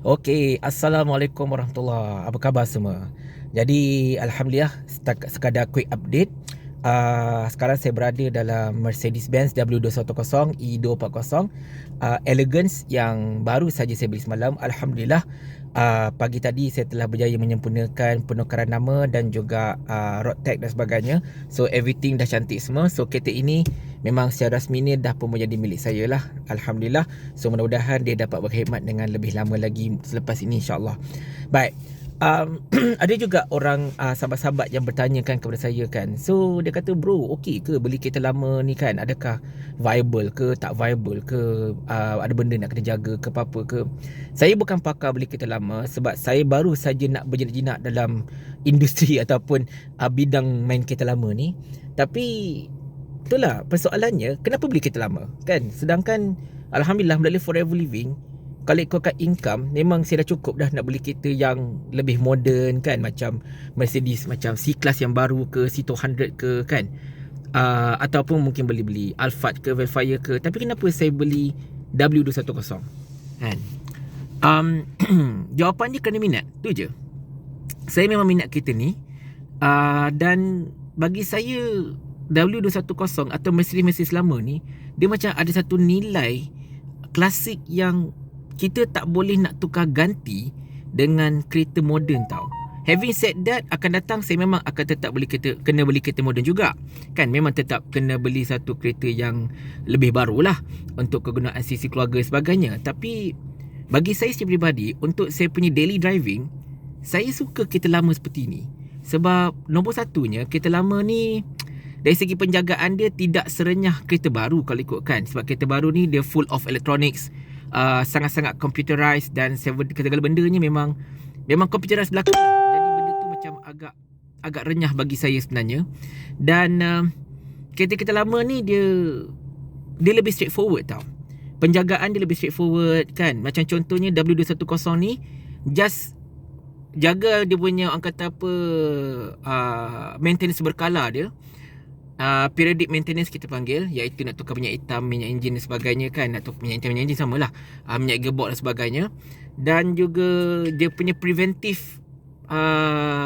Okey, Assalamualaikum warahmatullahi. Apa khabar semua? Jadi Alhamdulillah, sekadar quick update. Sekarang saya berada dalam Mercedes-Benz W210 E240 Elegance yang baru saja saya beli semalam. Alhamdulillah, pagi tadi saya telah berjaya menyempurnakan penukaran nama dan juga road tag dan sebagainya. So everything dah cantik semua. So kereta ini memang secara rasmi ni dah pun menjadi milik saya lah. Alhamdulillah. So mudah-mudahan dia dapat berkhidmat dengan lebih lama lagi selepas ini, insyaAllah. Baik, ada juga orang sahabat-sahabat yang bertanyakan kepada saya kan. So dia kata, bro, okey ke beli kereta lama ni kan? Adakah viable ke tak viable ke? Ada benda nak kena jaga ke apa-apa ke? Saya bukan pakar beli kereta lama sebab saya baru saja nak berjinak-jinak dalam industri ataupun bidang main kereta lama ni. Tapi itulah persoalannya, kenapa beli kereta lama kan? Sedangkan Alhamdulillah melalui Forever Living, kalau ikutkan income, memang saya dah cukup dah nak beli kereta yang lebih moden kan, macam Mercedes, macam C-Class yang baru ke, C200 ke kan, ataupun mungkin beli Alphard ke, Velfire ke. Tapi kenapa saya beli W210 kan? Jawapan dia kerana minat, tu je. Saya memang minat kereta ni, dan bagi saya W210 atau Mercedes lama ni, dia macam ada satu nilai klasik yang kita tak boleh nak tukar ganti dengan kereta moden tau. Having said that, akan datang saya memang akan tetap kena beli kereta moden juga kan. Memang tetap kena beli satu kereta yang lebih baru lah untuk kegunaan sisi keluarga dan sebagainya. Tapi bagi saya secara peribadi, untuk saya punya daily driving, saya suka kereta lama seperti ni. Sebab nombor satunya, kereta lama ni dari segi penjagaan dia tidak serenyah kereta baru kalau ikutkan. Sebab kereta baru ni dia full of electronics, sangat-sangat computerized, dan segala bendanya memang computerized belakang. Jadi benda tu macam agak renyah bagi saya sebenarnya. Dan kereta-kereta lama ni dia lebih straightforward tau. Penjagaan dia lebih straightforward kan. Macam contohnya W210 ni, just jaga dia punya orang kata apa, maintenance berkala dia. Periodic maintenance kita panggil, iaitu nak tukar minyak hitam, minyak enjin dan sebagainya kan. Nak tukar minyak hitam, minyak enjin samalah, minyak gearbox dan sebagainya. Dan juga dia punya preventive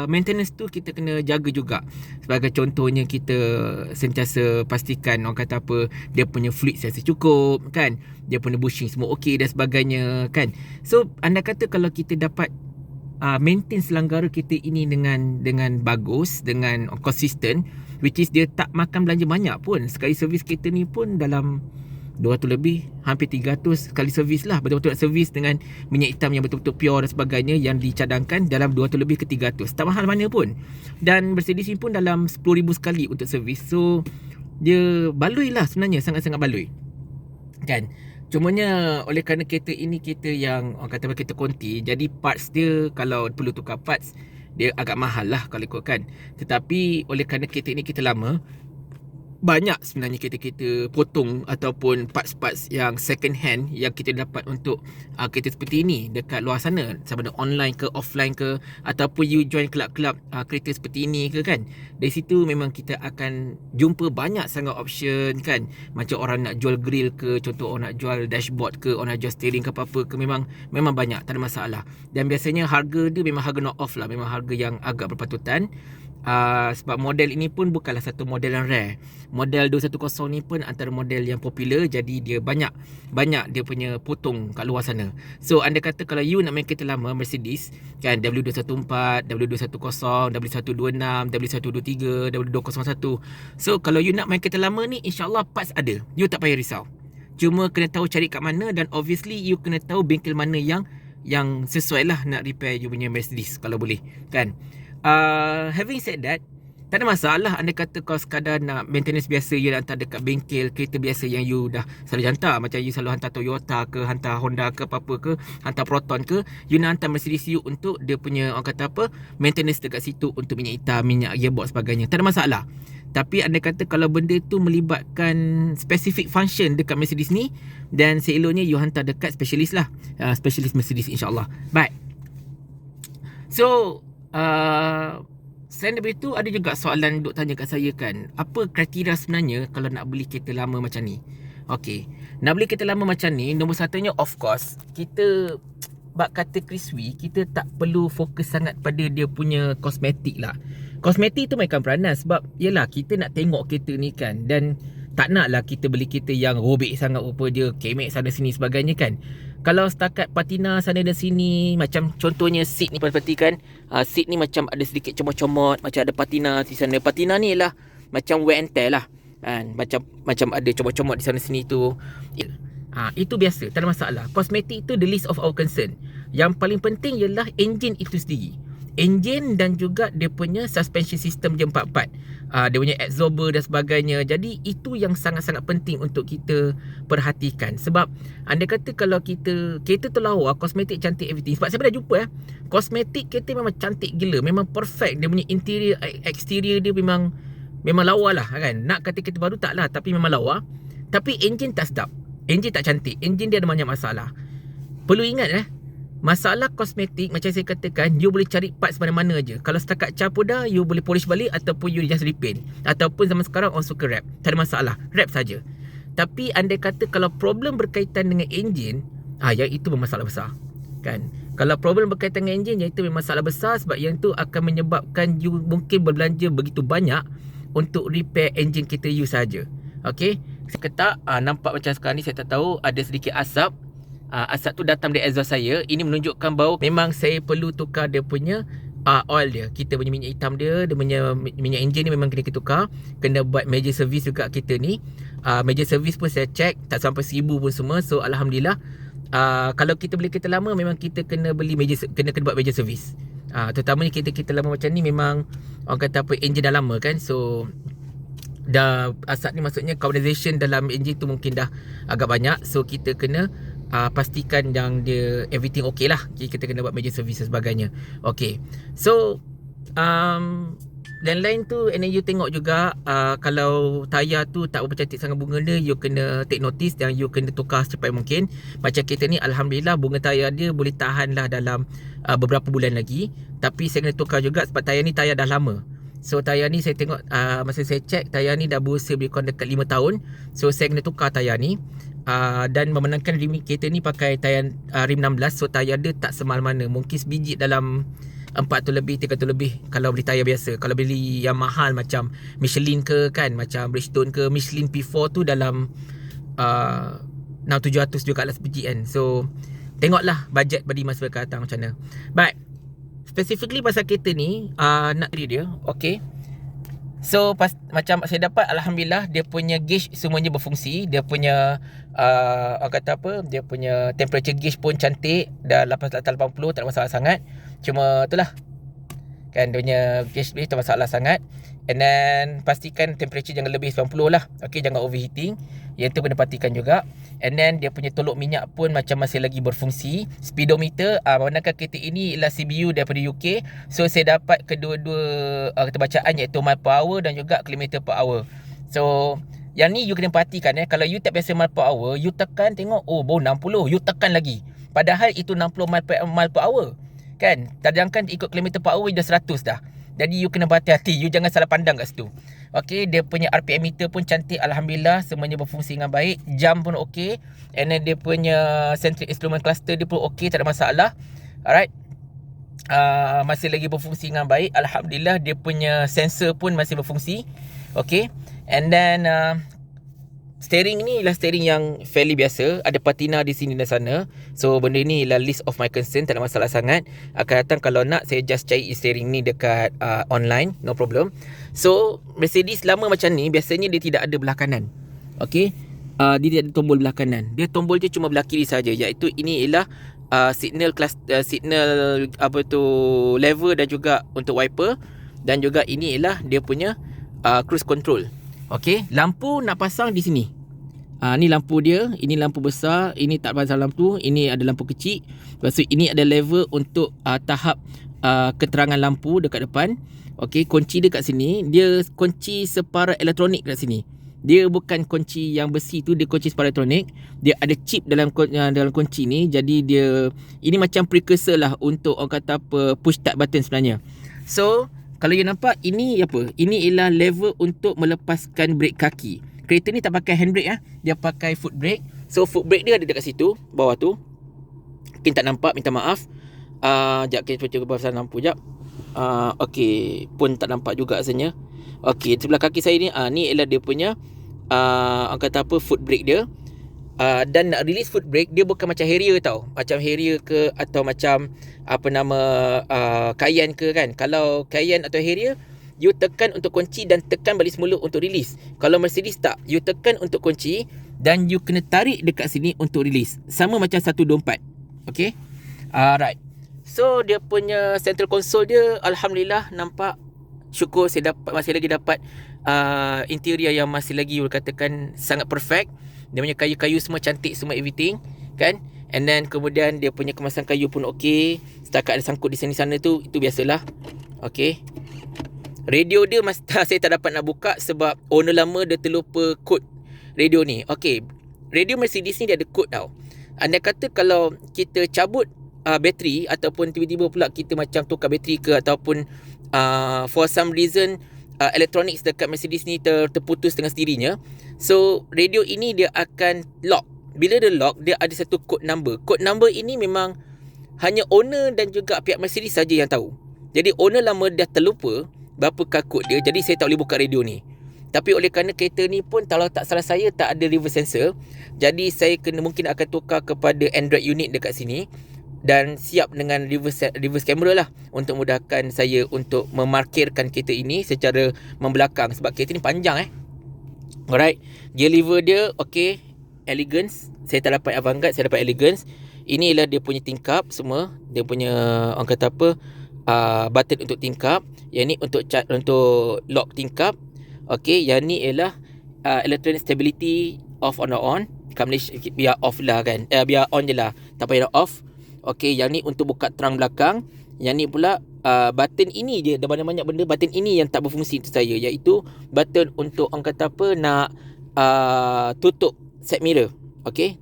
maintenance tu kita kena jaga juga. Sebagai contohnya, kita sentiasa pastikan orang kata apa, dia punya fluid sentiasa cukup kan, dia punya bushing semua okey dan sebagainya kan. So anda kata kalau kita dapat maintain selenggara kereta ini dengan bagus, dengan konsisten, which is dia tak makan belanja banyak pun. Sekali servis kereta ni pun dalam 200 lebih, hampir 300 sekali servis lah. Betul-betul nak servis dengan minyak hitam yang betul-betul pure dan sebagainya, yang dicadangkan dalam 200 lebih ke 300. Tak mahal mana pun. Dan Mercedes ni pun dalam 10,000 sekali untuk servis. So dia baloi lah sebenarnya, sangat-sangat baloi kan. Cumanya oleh kerana kereta ini kereta yang orang kata kereta konti, jadi parts dia kalau perlu tukar parts, dia agak mahal lah kalau ikutkan. Tetapi oleh kerana kereta ini kereta lama, banyak sebenarnya kereta-kereta potong ataupun parts-parts yang second hand yang kita dapat untuk kereta seperti ini dekat luar sana, sama ada online ke offline ke, ataupun you join kelab-kelab kereta seperti ini ke kan. Dari situ memang kita akan jumpa banyak sangat option kan. Macam orang nak jual grill ke, contoh orang nak jual dashboard ke, orang nak jual steering ke apa-apa ke, memang banyak, tak ada masalah. Dan biasanya harga dia memang harga knock off lah, memang harga yang agak berpatutan. Sebab model ini pun bukanlah satu model yang rare. Model 210 ni pun antara model yang popular, jadi dia banyak dia punya potong kat luar sana. So anda kata kalau you nak main kereta lama Mercedes kan, W214, W210, W126, W123, W201. So kalau you nak main kereta lama ni, insyaAllah parts ada, you tak payah risau. Cuma kena tahu cari kat mana, dan obviously you kena tahu bengkel mana yang sesuai lah nak repair you punya Mercedes kalau boleh kan. Having said that, tak ada masalah anda kata kau sekadar nak maintenance biasa, you nak hantar dekat bengkel kereta biasa yang you dah selalu hantar. Macam you selalu hantar Toyota ke, hantar Honda ke, apa-apa ke, hantar Proton ke, you nak hantar Mercedes you untuk dia punya orang kata apa, maintenance dekat situ untuk minyak hitam, minyak gearbox sebagainya, tak ada masalah. Tapi anda kata kalau benda tu melibatkan specific function dekat Mercedes ni, dan seeloknya you hantar dekat specialist lah, specialist Mercedes insyaAllah. Baik. So selain daripada itu, ada juga soalan duk tanya kat saya kan, apa kriteria sebenarnya kalau nak beli kereta lama macam ni? Okey, nak beli kereta lama macam ni, nombor satunya of course, kita bak kata Chriswi, kita tak perlu fokus sangat pada dia punya kosmetik lah. Kosmetik tu mainkan peranan sebab yelah kita nak tengok kereta ni kan, dan tak nak lah kita beli kereta yang robek sangat rupa dia, kemek sana sini sebagainya kan. Kalau setakat patina sana dan sini, macam contohnya seat ni perhatikan, seat ni macam ada sedikit comot-comot, macam ada patina di sana. Patina ni lah macam wear and tear lah kan, macam ada comot-comot di sana sini tu. Itu biasa, tak ada masalah. Kosmetik tu the least of our concern. Yang paling penting ialah enjin itu sendiri. Enjin dan juga dia punya suspension system dia 4-4. Dia punya absorber dan sebagainya. Jadi itu yang sangat-sangat penting untuk kita perhatikan. Sebab anda kata kalau kereta tu lawa, kosmetik cantik everything. Sebab saya pernah jumpa kosmetik kereta memang cantik gila, memang perfect. Dia punya interior, exterior dia memang lawa lah kan. Nak kata kereta baru tak lah, tapi memang lawa. Tapi enjin tak sedap, enjin tak cantik, enjin dia ada banyak masalah. Perlu ingat masalah kosmetik macam saya katakan, you boleh cari parts mana-mana je. Kalau setakat car pun dah, you boleh polish balik ataupun you just repaint. Ataupun zaman sekarang orang suka wrap, tak ada masalah, wrap saja. Tapi anda kata kalau problem berkaitan dengan enjin, yang itu bermasalah besar kan. Kalau problem berkaitan dengan enjin, yang itu bermasalah besar. Sebab yang tu akan menyebabkan you mungkin berbelanja begitu banyak untuk repair enjin kereta you saja. Okay, saya kata nampak macam sekarang ni saya tak tahu ada sedikit asap. Asap tu datang dari exhaust saya. Ini menunjukkan bahawa memang saya perlu tukar dia punya oil dia. Kita punya minyak hitam dia punya minyak enjin ni memang kena kita tukar. Kena buat major service juga kita ni. Major service pun saya check tak sampai 1000 pun semua. So Alhamdulillah. Kalau kita beli kereta lama, memang kita kena beli kena buat major service. Terutamanya kereta-kereta lama macam ni, memang orang kata apa, enjin dah lama kan. So dah asap ni maksudnya carbonization dalam enjin tu mungkin dah agak banyak. So kita kena pastikan yang dia everything okay lah. Kita kena buat major service dan sebagainya. Okay, so lain-lain tu, and then you tengok juga kalau tayar tu tak berapa cantik sangat bunga dia, you kena take notice dan you kena tukar secepat mungkin. Macam kereta ni Alhamdulillah bunga tayar dia boleh tahan lah dalam beberapa bulan lagi. Tapi saya kena tukar juga sebab tayar ni tayar dah lama. So tayar ni saya tengok masa saya check, tayar ni dah berusia lebih kurang dekat 5 tahun. So saya kena tukar tayar ni. Dan membenarkan rim kereta ni pakai tayar rim 16. So tayar dia tak semal mana, mungkin sebiji dalam 400 lebih, 300 lebih kalau beli tayar biasa. Kalau beli yang mahal macam Michelin ke kan, macam Bridgestone ke, Michelin P4 tu dalam 600-700 juga lah sebiji kan. So tengoklah bajet bagi masa akan datang macam mana. But specifically pasal kereta ni, nak beli dia, okay. So macam saya dapat, Alhamdulillah dia punya gauge semuanya berfungsi. Dia punya orang kata apa, dia punya temperature gauge pun cantik, dah 80, tak ada masalah sangat. Cuma itulah kan, dia punya gauge ni tak masalah sangat. And then pastikan temperature jangan lebih 90 lah. Okay, jangan overheating. Yang tu kena pastikan juga. And then dia punya tolok minyak pun macam masih lagi berfungsi. Speedometer, menggunakan kereta ini ialah CBU daripada UK. So saya dapat kedua-dua kata bacaan, iaitu mile per hour dan juga kilometer per hour. So yang ni you kena perhatikan kalau you tak biasa mile per hour, you tekan tengok, oh baru 60, you tekan lagi. Padahal itu 60 mile per hour kan. Sedangkan ikut kilometer per hour dah 100 dah. Jadi you kena berhati-hati, you jangan salah pandang kat situ. Okay, dia punya RPM meter pun cantik, Alhamdulillah, semuanya berfungsi dengan baik. Jam pun okay. And then dia punya centric instrument cluster dia pun okay, tak ada masalah. Alright, masih lagi berfungsi dengan baik, Alhamdulillah. Dia punya sensor pun masih berfungsi. Okay, and then steering ni ialah steering yang fairly biasa. Ada patina di sini dan sana. So benda ni ialah list of my concern, tak ada masalah sangat. Akan datang kalau nak, saya just cari steering ni dekat online, no problem. So Mercedes lama macam ni, biasanya dia tidak ada belah kanan. Okay, dia tidak ada tombol belah kanan. Dia tombol je cuma belah kiri saja, iaitu ini ialah signal apa tu, lever dan juga untuk wiper. Dan juga ini ialah dia punya cruise control. Okay, lampu nak pasang di sini. Ni lampu dia, ini lampu besar, ini tak pasang lampu, ini ada lampu kecil. Lepas tu ini ada lever untuk tahap keterangan lampu dekat depan. Okey, kunci dia kat sini, dia kunci separa elektronik kat sini. Dia bukan kunci yang besi tu, dia kunci separa elektronik. Dia ada chip dalam kunci ni. Jadi dia, ini macam precursor lah untuk orang kata apa, push start button sebenarnya. So kalau you nampak, ini apa? Ini ialah lever untuk melepaskan brake kaki. Kereta ni tak pakai handbrake dia pakai foot brake. So foot brake dia ada dekat situ, bawah tu. mungkin tak nampak, minta maaf. Sekejap kita cuba pasal lampu sekejap. Okey, pun tak nampak juga rasanya. Okey, sebelah kaki saya ni, ni ialah dia punya orang kata apa, foot brake dia. Dan nak release foot brake, dia bukan macam Harrier tau. Macam Harrier ke atau macam apa nama Cayenne ke kan. Kalau Cayenne atau Harrier, you tekan untuk kunci dan tekan balik semula untuk release. Kalau Mercedes tak, you tekan untuk kunci dan you kena tarik dekat sini untuk release. Sama macam 124. Okay. Alright. So dia punya central console dia, alhamdulillah nampak. Syukur saya masih lagi dapat interior yang masih lagi katakan sangat perfect. Dia punya kayu-kayu semua cantik, semua everything kan. And then kemudian dia punya kemasan kayu pun okey. Setakat ada sangkut di sana tu, itu biasalah. Okey. Radio dia saya tak dapat nak buka sebab owner lama dia terlupa kod radio ni. Okey. Radio Mercedes ni dia ada kod tau. Andai kata kalau kita cabut bateri ataupun tiba-tiba pula kita macam tukar bateri ke ataupun for some reason electronics dekat Mercedes ni terputus dengan sendirinya. So radio ini dia akan lock. Bila dia lock, dia ada satu code number. Code number ini memang hanya owner dan juga pihak Mercedes saja yang tahu. Jadi owner lama dah terlupa berapakah kod dia. Jadi saya tak boleh buka radio ni. Tapi oleh kerana kereta ni pun kalau tak salah saya tak ada reverse sensor, jadi saya mungkin akan tukar kepada Android unit dekat sini dan siap dengan reverse camera lah untuk mudahkan saya untuk memarkirkan kereta ini secara membelakang sebab kereta ni panjang Alright. Gear lever dia okey, elegance. Saya tak dapat avant-garde, saya dapat elegance. Ini ialah dia punya tingkap semua. Dia punya orang kata apa, button untuk tingkap. Yang ni untuk lock tingkap. Okey, yang ni ialah electronic stability off on. Biar off lah kan. Biar on je lah. Tak payah off. Okey, yang ni untuk buka terang belakang. Yang ni pula button ini je. Ada banyak-banyak benda button ini yang tak berfungsi untuk saya, iaitu button untuk orang kata apa, nak tutup side mirror. Okey.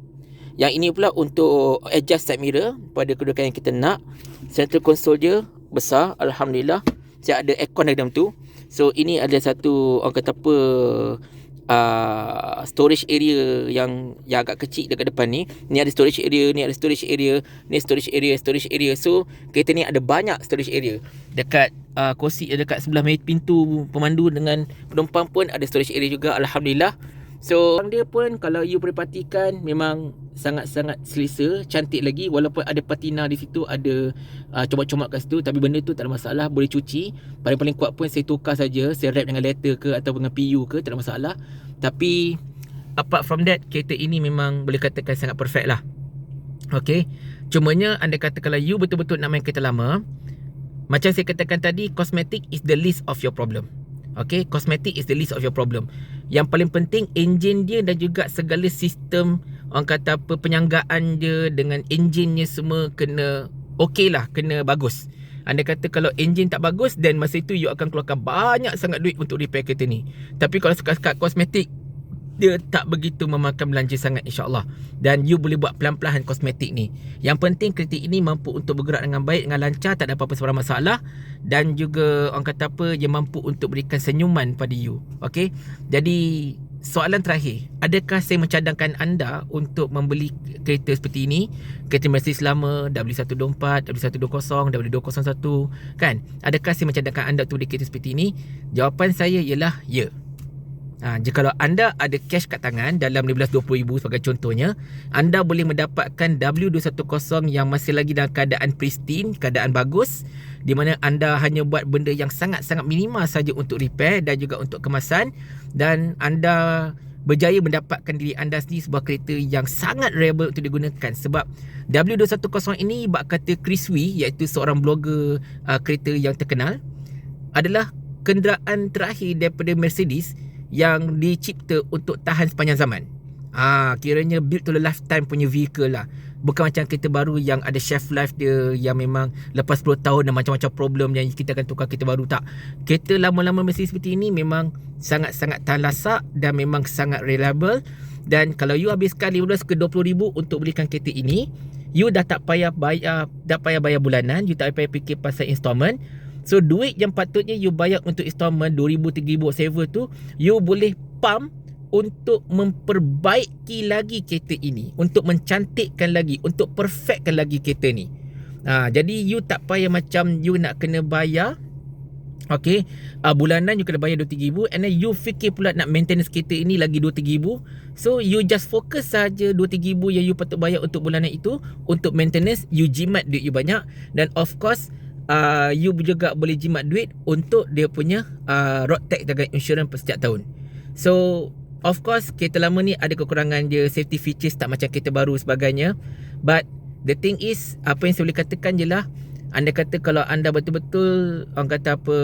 Yang ini pula untuk adjust side mirror pada kedudukan yang kita nak. Central console dia besar, alhamdulillah. Saya ada aircon dalam tu. So ini ada satu orang kata apa, storage area yang agak kecil dekat depan ni. Ni ada storage area, ni ada storage area, ni storage area. So kereta ni ada banyak storage area. Dekat kursi dekat sebelah pintu pemandu dengan penumpang pun ada storage area juga, alhamdulillah. So dia pun kalau you boleh perhatikan memang sangat-sangat selesa, cantik lagi. Walaupun ada patina di situ, ada comak-comak kat situ, tapi benda tu tak ada masalah, boleh cuci. Paling-paling kuat pun saya tukar saja, saya wrap dengan leather ke atau dengan PU ke, tak ada masalah. Tapi apart from that, kereta ini memang boleh katakan sangat perfect lah. Okay. Cumanya anda kata kalau you betul-betul nak main kereta lama, macam saya katakan tadi, cosmetic is the least of your problem. Okay, cosmetic is the least of your problem. Yang paling penting enjin dia dan juga segala sistem orang kata apa, penyanggaan dia dengan enjinnya semua kena okey lah, kena bagus. Anda kata kalau enjin tak bagus, dan masa itu you akan keluarkan banyak sangat duit untuk repair kereta ni. Tapi kalau sekat-sekat kosmetik, dia tak begitu memakan belanja sangat, insyaAllah. Dan you boleh buat pelan-pelan kosmetik ni. Yang penting kereta ini mampu untuk bergerak dengan baik, dengan lancar, tak ada apa-apa sebarang masalah. Dan juga orang kata apa, dia mampu untuk berikan senyuman pada you. Okay. Jadi soalan terakhir, adakah saya mencadangkan anda untuk membeli kereta seperti ini? Kereta Mercedes lama, W124, W120, W201 kan? Adakah saya mencadangkan anda untuk beli kereta seperti ini? Jawapan saya ialah ya. Jika anda ada cash kat tangan dalam 15-20 ribu sebagai contohnya, anda boleh mendapatkan W210 yang masih lagi dalam keadaan pristine, keadaan bagus, di mana anda hanya buat benda yang sangat-sangat minima saja untuk repair dan juga untuk kemasan, dan anda berjaya mendapatkan diri anda sendiri sebuah kereta yang sangat reliable untuk digunakan. Sebab W210 ini, bak kata Chris Wee, iaitu seorang blogger kereta yang terkenal, adalah kenderaan terakhir daripada Mercedes yang dicipta untuk tahan sepanjang zaman. Kiranya build to the lifetime punya vehicle lah. Bukan macam kereta baru yang ada shelf life dia, yang memang lepas 10 tahun dan macam-macam problem yang kita akan tukar kereta baru. Tak. Kereta lama-lama Mercedes seperti ini memang sangat-sangat tahan lasak dan memang sangat reliable. Dan kalau you habiskan 15 ke 20 ribu untuk belikan kereta ini, you dah tak payah bayar bulanan, you tak payah fikir pasal installment. So duit yang patutnya you bayar untuk installment 2,000, 3,000 saver tu, you boleh pump untuk memperbaiki lagi kereta ini, untuk mencantikkan lagi, untuk perfectkan lagi kereta ni. Jadi you tak payah macam you nak kena bayar, okay, bulanan you kena bayar 2-3 ribu, and then you fikir pula nak maintenance kereta ini lagi 2-3 ribu. So you just fokus saja 2-3 ribu yang you patut bayar untuk bulanan itu untuk maintenance. You jimat duit you banyak. Dan of course you juga boleh jimat duit untuk dia punya road tax dan insurans per setiap tahun. So of course kereta lama ni ada kekurangan je, safety features tak macam kereta baru sebagainya. But the thing is, apa yang saya boleh katakan je lah, anda kata kalau anda betul-betul orang kata apa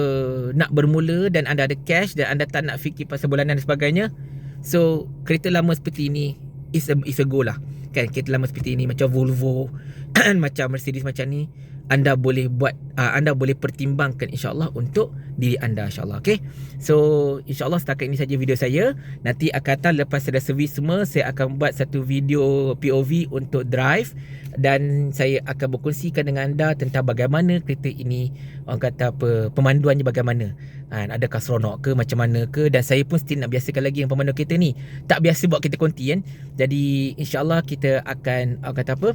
nak bermula dan anda ada cash dan anda tak nak fikir pasal bulanan dan sebagainya, so kereta lama seperti ini is a go lah kan. Kereta lama seperti ini macam Volvo macam Mercedes macam ni, anda boleh buat, anda boleh pertimbangkan insyaAllah untuk diri anda insyaAllah. Okay, so insyaAllah setakat ini saja video saya. Nanti akan datang lepas saya dah servis semua, saya akan buat satu video POV untuk drive, dan saya akan berkongsikan dengan anda tentang bagaimana kereta ini, orang kata apa, pemanduannya bagaimana, adakah seronok ke, macam mana ke. Dan saya pun still nak biasakan lagi yang pemandu kereta ni, tak biasa buat kereta konti kan. Jadi insyaAllah kita akan, orang kata apa,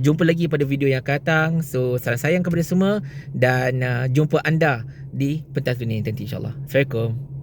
jumpa lagi pada video yang akan datang. So salam sayang kepada semua, dan jumpa anda di pentas dunia nanti insyaAllah. Assalamualaikum.